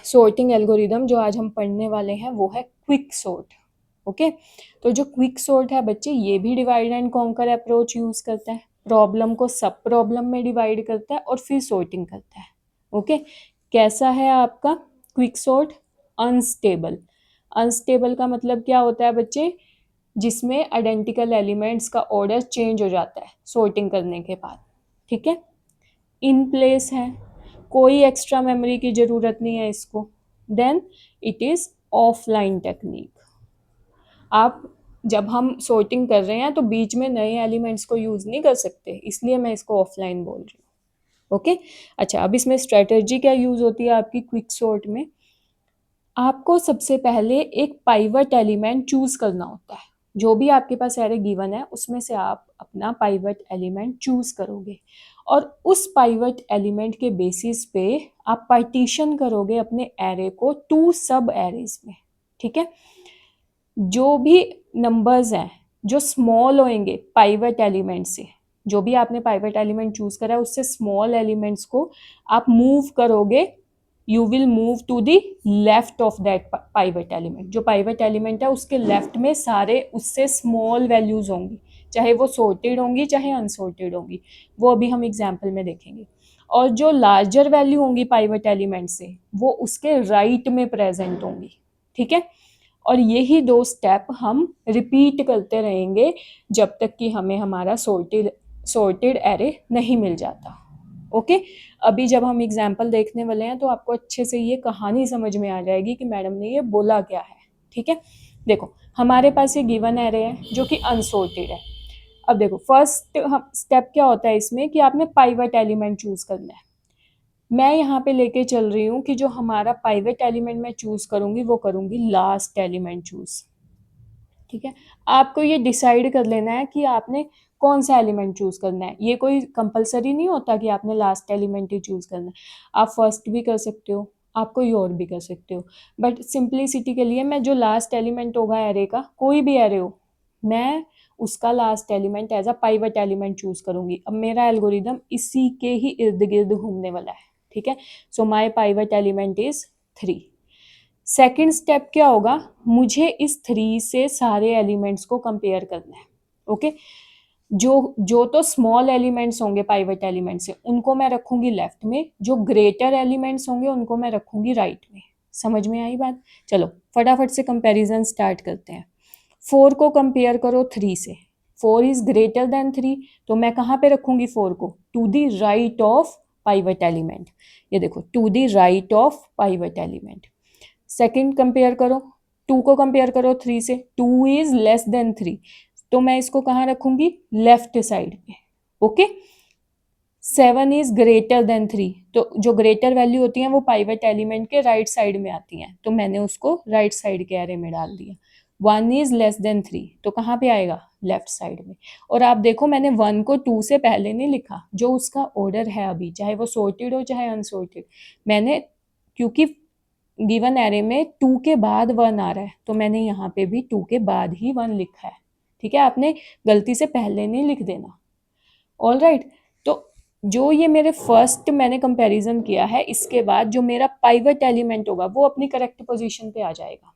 A: sorting algorithm जो आज हम पढ़ने वाले हैं, वो है क्विक सॉर्ट। ओके। तो जो क्विक सॉर्ट है बच्चे, ये भी divide and conquer approach use करता है। प्रॉब्लम को सब प्रॉब्लम में डिवाइड करता है और फिर सॉर्टिंग करता है। ओके। कैसा है आपका क्विक सॉर्ट? अनस्टेबल। अनस्टेबल का मतलब क्या होता है बच्चे? जिसमें आइडेंटिकल एलिमेंट्स का ऑर्डर चेंज हो जाता है सॉर्टिंग करने के बाद। ठीक है। इन प्लेस है, कोई एक्स्ट्रा मेमोरी की ज़रूरत नहीं है इसको। Then it is offline technique. आप जब हम सॉर्टिंग कर रहे हैं तो बीच में नए एलिमेंट्स को यूज़ नहीं कर सकते, इसलिए मैं इसको ऑफलाइन बोल रही हूँ। ओके। अच्छा, अब इसमें स्ट्रेटजी क्या यूज़ होती है आपकी क्विक सॉर्ट में? आपको सबसे पहले एक पाइवट एलिमेंट चूज़ करना होता है। जो भी आपके पास एरे गिवन है, उसमें से आप अपना पाइवट एलिमेंट चूज़ करोगे, और उस पाइवट एलिमेंट के बेसिस पे आप पार्टीशन करोगे अपने एरे को 2 सब एरेज में। ठीक है। जो भी नंबर्स हैं जो स्मॉल होंगे पाइवट एलिमेंट से, जो भी आपने पाइवट एलिमेंट चूज करा है उससे स्मॉल एलिमेंट्स को आप मूव करोगे, you will move to the left of that pivot element. जो पाइवट एलिमेंट है उसके लेफ्ट में सारे उससे स्मॉल वैल्यूज होंगी, चाहे वो सॉर्टेड होंगी चाहे अनसॉर्टेड होंगी, वो अभी हम एग्जाम्पल में देखेंगे। और जो लार्जर वैल्यू होंगी पाइवट एलिमेंट से, वो उसके राइट में प्रेजेंट होंगी। ठीक है। और यही 2 स्टेप हम रिपीट करते रहेंगे जब तक कि हमें हमारा सॉर्टेड एरे नहीं मिल जाता। ओके। अभी जब हम एग्जाम्पल देखने वाले हैं तो आपको अच्छे से ये कहानी समझ में आ जाएगी कि मैडम ने ये बोला क्या है। ठीक है। देखो, हमारे पास ये गिवन एरे है जो कि अनसॉर्टेड है। अब देखो, फर्स्ट स्टेप क्या होता है इसमें कि आपने पाइवट एलिमेंट चूज करना है। मैं यहाँ पे लेके चल रही हूँ कि जो हमारा पाइवट एलिमेंट मैं चूज करूँगी वो करूँगी लास्ट एलिमेंट चूज। ठीक है। आपको ये डिसाइड कर लेना है कि आपने कौन सा एलिमेंट चूज करना है। ये कोई कंपलसरी नहीं होता कि आपने लास्ट एलिमेंट ही चूज करना है। आप फर्स्ट भी कर सकते हो, आप कोई और भी कर सकते हो, बट सिंप्लिसिटी के लिए मैं जो लास्ट एलिमेंट होगा एरे का, कोई भी एरे हो, मैं उसका last element as a pivot element choose करूंगी। अब मेरा एल्गोरिदम इसी के ही इर्द गिर्द घूमने वाला है। ठीक है। So my pivot element is 3। Second step क्या होगा? मुझे इस 3 से सारे एलिमेंट्स को कंपेयर करना है। ओके। जो जो तो स्मॉल एलिमेंट्स होंगे पाइवट एलिमेंट से उनको मैं रखूंगी लेफ्ट में, जो ग्रेटर एलिमेंट्स होंगे उनको मैं रखूंगी राइट में। समझ में आई बात? चलो फटाफट से कंपैरिजन स्टार्ट करते हैं। 4 को कंपेयर करो 3 से। 4 इज ग्रेटर देन 3, तो मैं कहाँ पे रखूंगी 4 को? To the right of pivot element. ये देखो, to the right of pivot element. Second compare करो, 2 को कंपेयर करो 3 से। 2 इज लेस देन 3, तो मैं इसको कहाँ रखूंगी? लेफ्ट साइड पे। ओके। 7 इज ग्रेटर देन 3, तो जो ग्रेटर वैल्यू होती है वो पाइवट एलिमेंट के राइट साइड में आती हैं, तो मैंने उसको राइट साइड के एरे में डाल दिया। 1 इज लेस देन 3, तो कहाँ पे आएगा? लेफ्ट साइड में। और आप देखो मैंने 1 को 2 से पहले नहीं लिखा, जो उसका ऑर्डर है अभी, चाहे वो सॉर्टेड हो चाहे अनसॉर्टेड, मैंने, क्योंकि गिवन एरे में 2 के बाद 1 आ रहा है, तो मैंने यहाँ पे भी 2 के बाद ही 1 लिखा है। ठीक है, आपने गलती से पहले नहीं लिख देना। All right. तो जो ये मेरे फर्स्ट मैंने कंपैरिजन किया है, इसके बाद जो मेरा पाइवट एलिमेंट होगा वो अपनी करेक्ट पोजीशन पे आ जाएगा।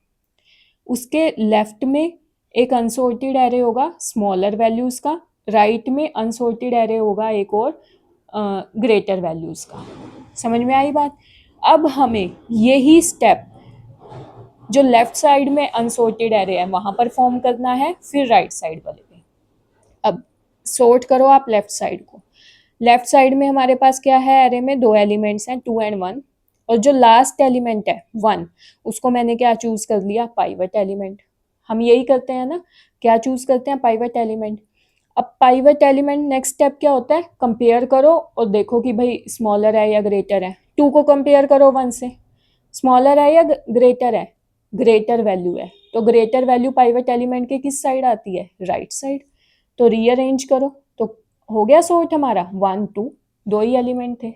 A: उसके लेफ्ट में एक अनसॉर्टेड एरे होगा स्मॉलर वैल्यूज का, राइट में अनसॉर्टेड एरे होगा एक और ग्रेटर वैल्यूज का। समझ में आई बात? अब हमें यही स्टेप जो लेफ्ट साइड में अनसॉर्टेड एरे है वहां पर फॉर्म करना है, फिर राइट साइड वाले पे। अब सॉर्ट करो आप लेफ्ट साइड को। लेफ्ट साइड में हमारे पास क्या है? एरे में 2 एलिमेंट्स हैं, 2 एंड 1, और जो लास्ट एलिमेंट है 1, उसको मैंने क्या चूज कर लिया? Pivot element. हम यही करते हैं ना, क्या चूज करते हैं? Pivot element. अब पाइवट एलिमेंट नेक्स्ट स्टेप क्या होता है? कंपेयर करो और देखो कि भाई स्मॉलर है या ग्रेटर है। 2 को कंपेयर करो 1 से, स्मॉलर है या ग्रेटर है? ग्रेटर वैल्यू है, तो ग्रेटर वैल्यू पाइवट एलिमेंट के किस साइड आती है? Right side. तो रीअरेंज करो, तो हो गया सॉर्ट हमारा। 1 2, 2 ही एलिमेंट थे।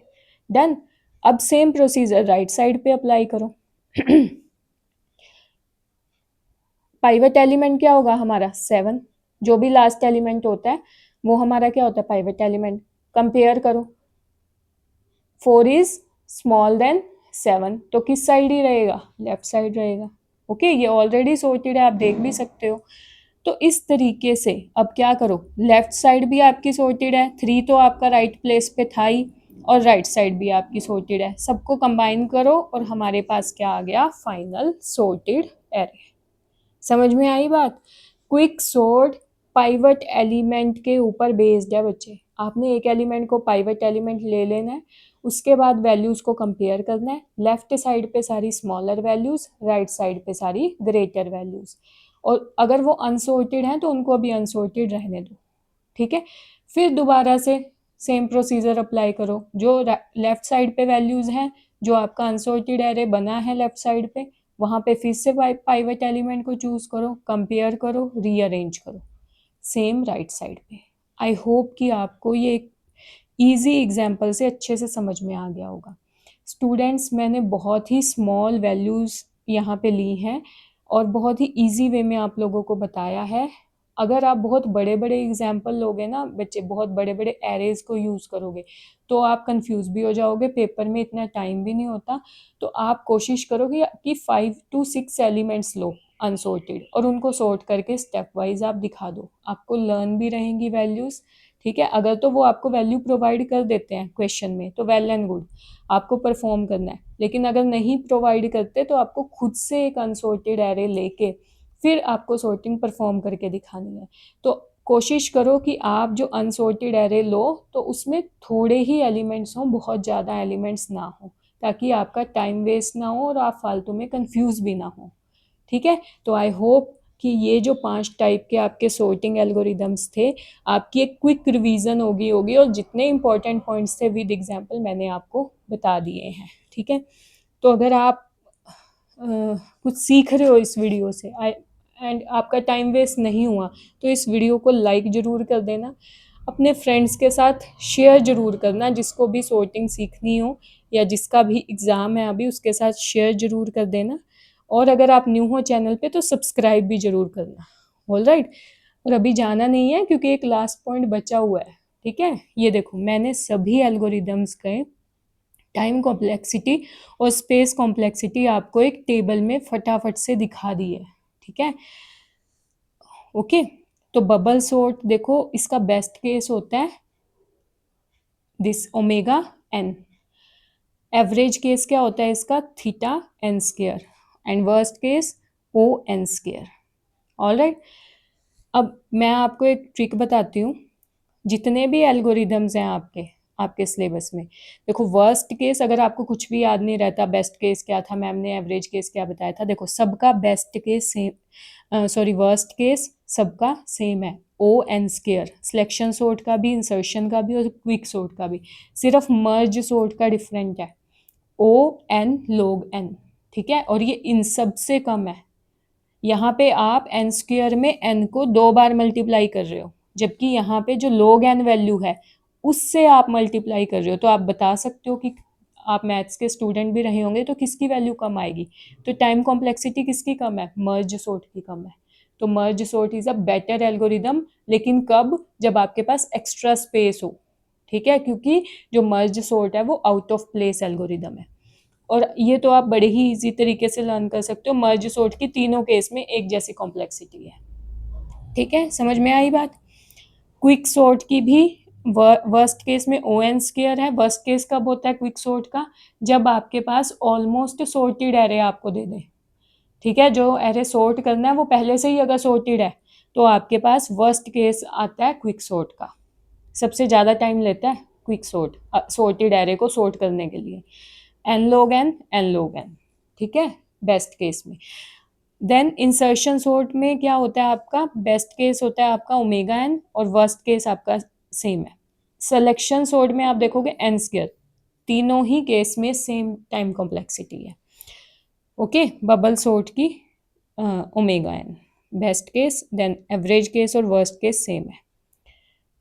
A: डन। अब सेम प्रोसीजर राइट साइड पे अप्लाई करो। पाइवट एलिमेंट क्या होगा हमारा? 7। जो भी लास्ट एलिमेंट होता है वो हमारा क्या होता है? Pivot element. कंपेयर करो, 4 इज स्मॉल देन 7, तो किस साइड ही रहेगा? लेफ्ट साइड रहेगा। ओके, ये ऑलरेडी सॉर्टेड है, आप देख भी सकते हो। तो इस तरीके से अब क्या करो, लेफ्ट साइड भी आपकी सॉर्टेड है, 3 तो आपका राइट प्लेस पे था ही, और राइट साइड भी आपकी सॉर्टेड है। सबको कंबाइन करो और हमारे पास क्या आ गया? Final sorted array. समझ में आई बात? क्विक सॉर्ट पाइवट एलिमेंट के ऊपर बेस्ड है बच्चे। आपने एक एलिमेंट को पाइवट एलिमेंट ले लेना है, उसके बाद वैल्यूज को कंपेयर करना है। लेफ्ट साइड पे सारी स्मॉलर वैल्यूज, राइट साइड पे सारी ग्रेटर वैल्यूज, और अगर वो अनसॉर्टेड हैं तो उनको अभी अनसॉर्टेड रहने दो। ठीक है, फिर दोबारा से सेम प्रोसीजर अप्लाई करो। जो लेफ्ट साइड पे वैल्यूज हैं, जो आपका अनसॉर्टेड एरे बना है लेफ्ट साइड पे, वहां पे फिर से पाइवट एलिमेंट को चूज करो, कंपेयर करो, रीअरेंज करो। सेम राइट साइड पे। आई होप कि आपको ये इजी एग्जाम्पल से अच्छे से समझ में आ गया होगा। स्टूडेंट्स, मैंने बहुत ही स्मॉल वैल्यूज़ यहाँ पे ली हैं और बहुत ही इजी वे में आप लोगों को बताया है। अगर आप बहुत बड़े बड़े एग्जाम्पल लोगे ना बच्चे, बहुत बड़े बड़े एरेज को यूज़ करोगे, तो आप कंफ्यूज भी हो जाओगे, पेपर में इतना टाइम भी नहीं होता। तो आप कोशिश करोगे कि 5 to 6 एलिमेंट्स लो अनसॉर्टेड, और उनको सॉर्ट करके स्टेप वाइज आप दिखा दो। आपको लर्न भी रहेंगी वैल्यूज़। ठीक है, अगर तो वो आपको वैल्यू प्रोवाइड कर देते हैं क्वेश्चन में तो वेल एंड गुड, आपको परफॉर्म करना है। लेकिन अगर नहीं प्रोवाइड करते तो आपको खुद से एक अनसॉर्टेड एरे लेके फिर आपको सॉर्टिंग परफॉर्म करके दिखानी है। तो कोशिश करो कि आप जो अनसॉर्टेड एरे लो तो उसमें थोड़े ही एलिमेंट्स हों, बहुत ज़्यादा एलिमेंट्स ना हो, ताकि आपका टाइम वेस्ट ना हो और आप फालतू में कंफ्यूज भी ना हो। ठीक है, तो आई होप कि ये जो 5 टाइप के आपके सॉर्टिंग एल्गोरिदम्स थे, आपकी एक क्विक रिवीजन होगी और जितने इंपॉर्टेंट पॉइंट्स थे विद एग्जांपल मैंने आपको बता दिए हैं। ठीक है, तो अगर आप कुछ सीख रहे हो इस वीडियो से एंड आपका टाइम वेस्ट नहीं हुआ, तो इस वीडियो को लाइक ज़रूर कर देना। अपने फ्रेंड्स के साथ शेयर ज़रूर करना, जिसको भी सॉर्टिंग सीखनी हो या जिसका भी एग्ज़ाम है अभी, उसके साथ शेयर ज़रूर कर देना। और अगर आप न्यू हो चैनल पे तो सब्सक्राइब भी ज़रूर करना। ऑल राइट, और अभी जाना नहीं है क्योंकि एक लास्ट पॉइंट बचा हुआ है। ठीक है, ये देखो मैंने सभी एल्गोरिदम्स के टाइम कॉम्प्लेक्सिटी और स्पेस कॉम्प्लेक्सिटी आपको एक टेबल में फटाफट से दिखा दी है। ठीक है, ओके। तो बबल सॉर्ट देखो इसका बेस्ट केस होता है this omega N, average case क्या होता है इसका theta N square, and worst case O N square. Alright, अब मैं आपको एक ट्रिक बताती हूँ। जितने भी एल्गोरिदम्स हैं आपके आपके सिलेबस में, देखो वर्स्ट केस अगर आपको कुछ भी याद नहीं रहता, बेस्ट केस क्या था, मैम ने एवरेज केस क्या बताया था, देखो सबका best case same, sorry worst case सबका सेम है, O N square, selection sort का भी, इंसर्शन का भी और क्विक सॉर्ट का भी, सिर्फ मर्ज सॉर्ट का डिफरेंट है, ओ एन लॉग एन, ठीक है, और ये इन सब से कम है। यहाँ पे आप एन स्क्वायर में एन को 2 बार मल्टीप्लाई कर रहे हो, जबकि यहाँ पे जो log n वैल्यू है उससे आप मल्टीप्लाई कर रहे हो। तो आप बता सकते हो कि आप मैथ्स के स्टूडेंट भी रहे होंगे, तो किसकी वैल्यू कम आएगी, तो टाइम कॉम्प्लेक्सिटी किसकी कम है, मर्ज सॉर्ट की कम है। तो merge sort is a better algorithm, लेकिन कब, जब आपके पास एक्स्ट्रा स्पेस हो, ठीक है, क्योंकि जो मर्ज सॉर्ट है वो आउट ऑफ प्लेस एल्गोरिदम है। और ये तो आप बड़े ही इजी तरीके से लर्न कर सकते हो, मर्ज सॉर्ट की तीनों केस में एक जैसी कॉम्प्लेक्सिटी है, ठीक है, समझ में आई बात। क्विक सॉर्ट की भी वर्स्ट केस में ओ एन स्क्वायर है। वर्स्ट केस कब होता है क्विक सॉर्ट का, जब आपके पास ऑलमोस्ट सॉर्टेड एरे आपको दे दे, ठीक है, जो एरे सॉर्ट करना है वो पहले से ही अगर सॉर्टेड है, तो आपके पास वर्स्ट केस आता है क्विक सॉर्ट का। सबसे ज़्यादा टाइम लेता है क्विक सॉर्ट सॉर्टेड एरे को सॉर्ट करने के लिए, एन लॉग एन, ठीक है, बेस्ट केस में। देन इंसर्शन सॉर्ट में क्या होता है आपका, बेस्ट केस होता है आपका ओमेगा एन और वर्स्ट केस आपका सेम है। सिलेक्शन सॉर्ट में आप देखोगे एन स्क्वायर, तीनों ही केस में सेम टाइम कॉम्प्लेक्सिटी है। ओके, बबल सॉर्ट की omega N best case, then average case और वर्स्ट केस सेम है।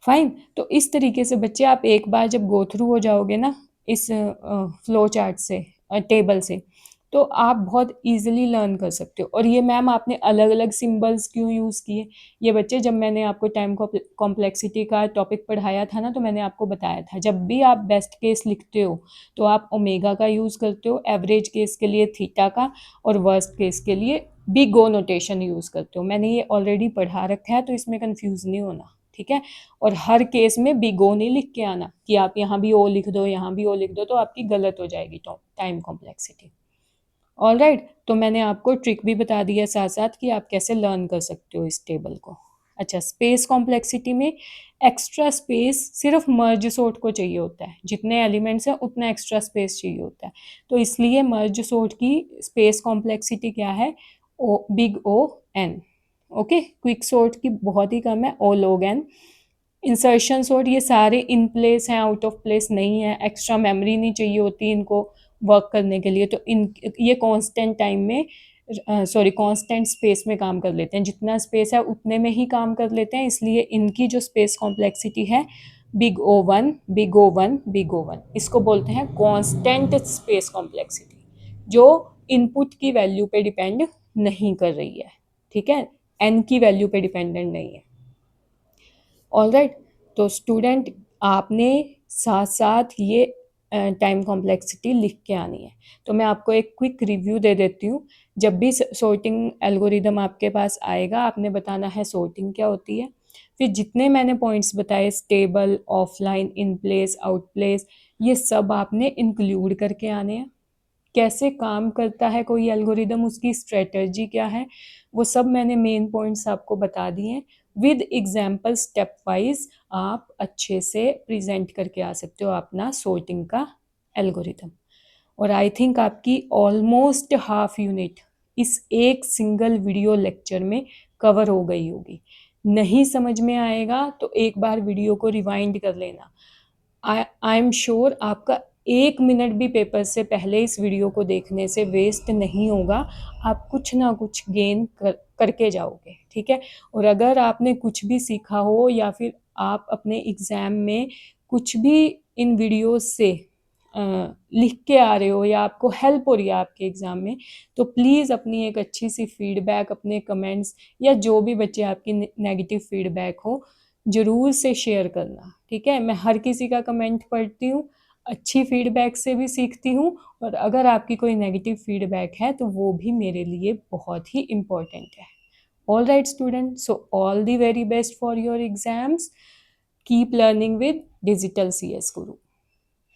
A: फाइन, तो इस तरीके से बच्चे आप एक बार जब गो थ्रू हो जाओगे ना इस फ्लो चार्ट से, टेबल से, तो आप बहुत इजीली लर्न कर सकते हो। और ये मैम आपने अलग अलग सिंबल्स क्यों यूज़ किए, ये बच्चे जब मैंने आपको टाइम कॉम्प्लेक्सिटी का टॉपिक पढ़ाया था ना, तो मैंने आपको बताया था जब भी आप बेस्ट केस लिखते हो तो आप ओमेगा का यूज़ करते हो, एवरेज केस के लिए थीटा का, और वर्स्ट केस के लिए बिग ओ नोटेशन यूज़ करते हो। मैंने ये ऑलरेडी पढ़ा रखा है, तो इसमें कन्फ्यूज़ नहीं होना, ठीक है। और हर केस में बिग ओ नहीं लिख के आना कि आप यहाँ भी ओ लिख दो, यहाँ भी ओ लिख दो, तो आपकी गलत हो जाएगी टाइम कॉम्प्लेक्सिटी। ऑलराइट, तो मैंने आपको ट्रिक भी बता दी है साथ साथ कि आप कैसे लर्न कर सकते हो इस टेबल को। अच्छा, स्पेस कॉम्प्लेक्सिटी में एक्स्ट्रा स्पेस सिर्फ मर्ज सॉर्ट को चाहिए होता है, जितने एलिमेंट्स हैं उतना एक्स्ट्रा स्पेस चाहिए होता है, तो इसलिए मर्ज सॉर्ट की स्पेस कॉम्प्लेक्सिटी क्या है, O big O N. Okay, quick sort की बहुत ही कम है, O log N. Insertion sort ये सारे इन प्लेस हैं, आउट ऑफ प्लेस नहीं है, एक्स्ट्रा मेमोरी नहीं चाहिए होती इनको वर्क करने के लिए, तो इन ये कांस्टेंट टाइम में सॉरी कांस्टेंट स्पेस में काम कर लेते हैं, जितना स्पेस है उतने में ही काम कर लेते हैं, इसलिए इनकी जो स्पेस कॉम्प्लेक्सिटी है big O one big O one big O one, इसको बोलते हैं कांस्टेंट स्पेस कॉम्प्लेक्सिटी, जो इनपुट की वैल्यू पे डिपेंड नहीं कर रही है, ठीक है, एन की वैल्यू पे डिपेंडेंट नहीं है। ऑलराइट, तो स्टूडेंट आपने साथ साथ ये टाइम कॉम्प्लेक्सिटी लिख के आनी है। तो मैं आपको एक क्विक रिव्यू दे देती हूँ। जब भी सॉर्टिंग एल्गोरिदम आपके पास आएगा, आपने बताना है सॉर्टिंग क्या होती है, फिर जितने मैंने पॉइंट्स बताए, stable, offline, in place, out place, ये सब आपने इंक्लूड करके आने हैं। कैसे काम करता है कोई एल्गोरिदम, उसकी स्ट्रेटजी क्या है, वो सब मैंने मेन पॉइंट्स आपको बता दिए हैं। विद एग्जाम्पल स्टेप वाइज आप अच्छे से प्रेजेंट करके आ सकते हो अपना सॉर्टिंग का एल्गोरिदम। और आई थिंक आपकी ऑलमोस्ट हाफ यूनिट इस एक सिंगल वीडियो लेक्चर में कवर हो गई होगी। नहीं समझ में आएगा तो एक बार वीडियो को रिवाइंड कर लेना। आई एम श्योर आपका 1 मिनट भी पेपर से पहले इस वीडियो को देखने से वेस्ट नहीं होगा, आप कुछ ना कुछ गेन करके जाओगे, ठीक है। और अगर आपने कुछ भी सीखा हो या फिर आप अपने एग्ज़ाम में कुछ भी इन वीडियोस से लिख के आ रहे हो या आपको हेल्प हो रही है आपके एग्ज़ाम में, तो प्लीज़ अपनी एक अच्छी सी फीडबैक, अपने कमेंट्स या जो भी बच्चे आपकी नेगेटिव फीडबैक हो, ज़रूर से शेयर करना, ठीक है। मैं हर किसी का कमेंट पढ़ती हूँ, अच्छी फीडबैक से भी सीखती हूँ, और अगर आपकी कोई नेगेटिव फीडबैक है तो वो भी मेरे लिए बहुत ही इम्पोर्टेंट है। All right, students. So all the very best for your exams. Keep learning with Digital CS Guru.